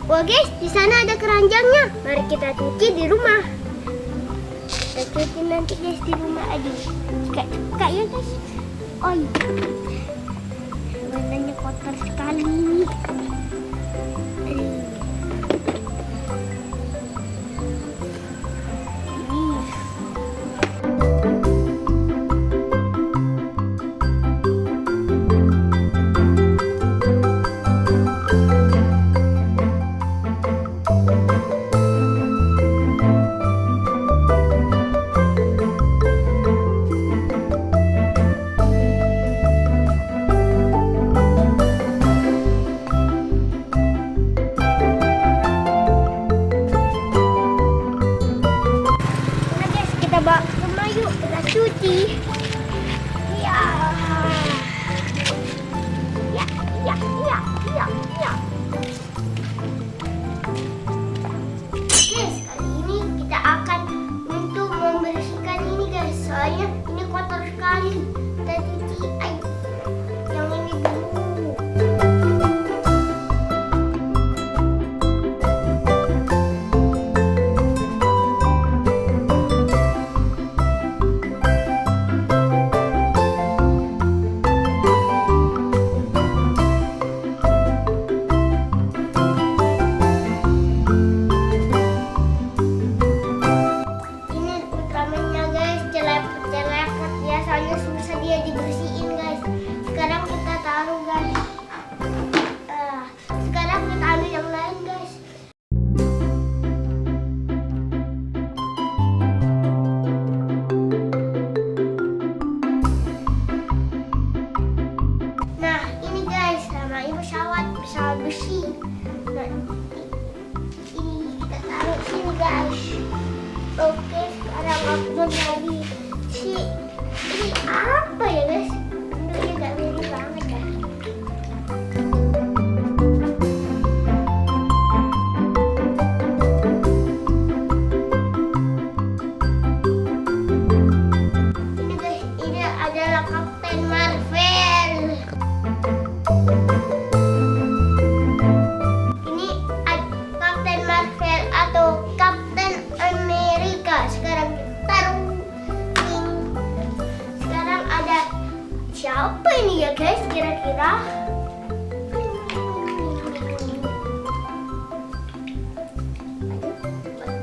Wah guys, di sana ada keranjangnya. Mari kita cuci di rumah. Kita cuci nanti guys di rumah aja. Suka ya guys. Oh iya. Warnanya kotor sekali. Yuk kita cuci. Ya. Ya. Guys, kali ini kita akan untuk membersihkan ini guys. Soalnya ini kotor sekali. Kita cuci aja. Yang ini dulu. Susah dia dibersihin guys. Sekarang kita taruh guys. Sekarang kita ambil yang lain guys. Nah ini guys, sama ini pesawat besi. Nah ini kita taruh sini guys. Oke, sekarang aku lagi ini apa ya guys? Bentuknya gak mirip banget ya. Ini guys, ini adalah Captain Marvel. Ini Captain Marvel atau Captain America. Sekarang taruh. Siapa ini ya guys kira-kira?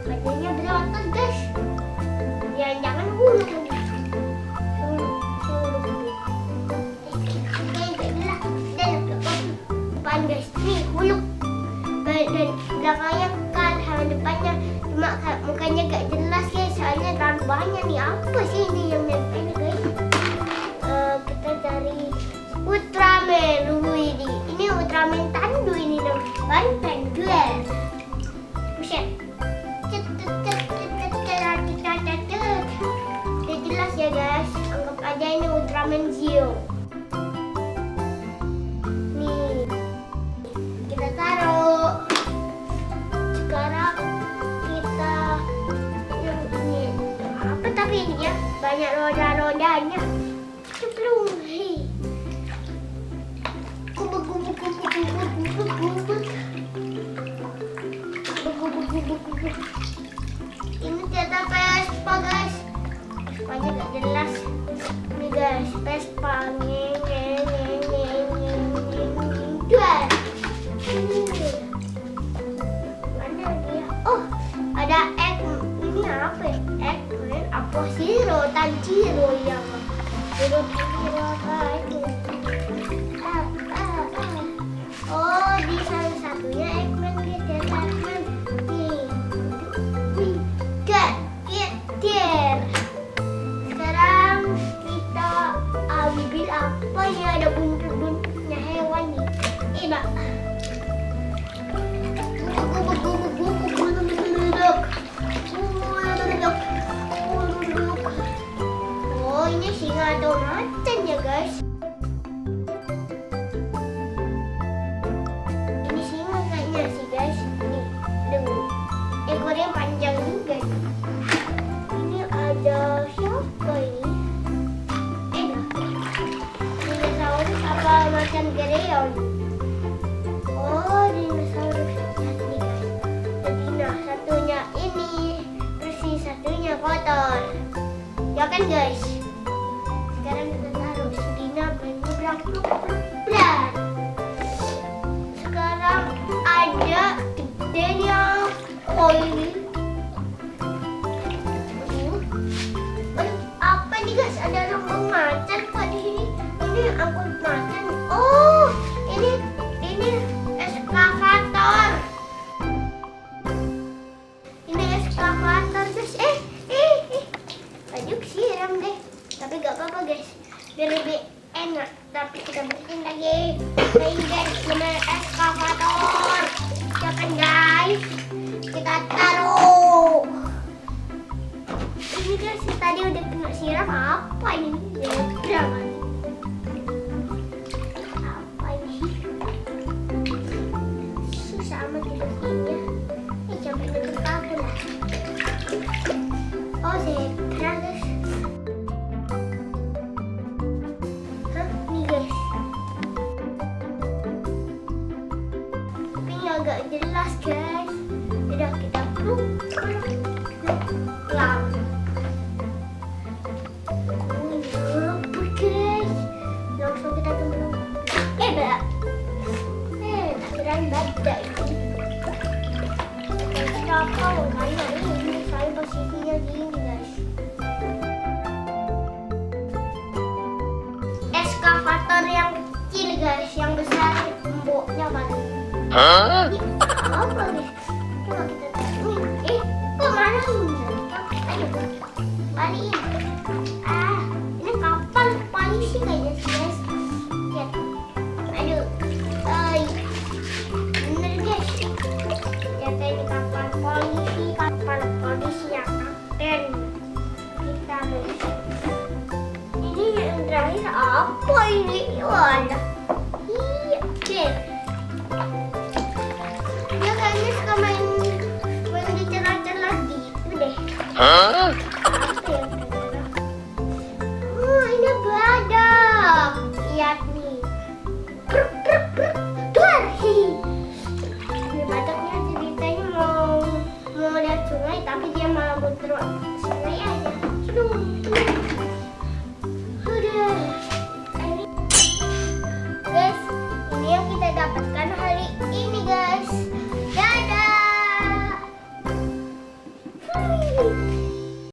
Badannya berotot guys. Jangan huluk. Depan guys, nih huluk. Dan belakangnya kan, halaman depannya cuma mukanya gak jelas guys. Soalnya terlalu banyak nih. Apa sih ini yang nempel guys? Kita cari Ultraman dulu ini. Ini Ultraman tandu ini dong. Banteng duel. Buset. Udah jelas ya guys. Anggap aja ini Ultraman Zio. Nih. Kita taruh. Sekarang kita yang ini. Apa tapi ini ya? Banyak roda-rodanya. Ini ternyata Vespa guys. Vespanya gak jelas. Ini guys, Vespa. Mana dia? Oh, ada X. Ini apa ya? X-Men apa Zero? Tanjiro ya. Zero Tanjiro apa itu? Oh, di salah satunya X-Men gitu ya, X-Men. Sekarang kita ambil apa ya? Ada buntut-buntutnya hewan nih. Mbak. Oh, ini singa atau macan ya guys? ini? Apa nih guys? Ada lubang macan Pak di sini. Ini angkut macan. Oh, ini eskavator. Ini eskavator guys. Aduh, siram deh. Tapi gak apa-apa guys. Biar lebih enak. Tapi kita bikin lagi. Main guys, namanya eskavator. Siapkan guys. Kita taruh. Ini guys, tadi udah kena siram. Apa ini? Zebra kan? Apa ini? Susah amat hidupnya. Ini sampai nutup aku lah. Oh, zebra guys. Hah? Nih guys. Tapi agak jelas guys. Udah kita pelan. Langsung kita tunggu. Tak kirain badai. Siapa makanya ini saya posisinya gini guys. Eskavator yang kecil guys, yang besar emboknya balik. Ini apa guys? Coba kita taruh. Kok mana ini? Ayo balikin. Ini kapal polisi kayaknya guys. Lihat. Aduh. Bener guys. Lihat ini kapal polisi yang kapten. Kita lihat. Ini yang terakhir apa ini? Walah. Iya, deh. Dia kayaknya suka main di celah-celah gitu deh. Apa ya? Ini badak. Lihat nih. Tuar. Ini badaknya ceritanya mau lihat sungai, tapi dia malah muter sungai aja. Cedung.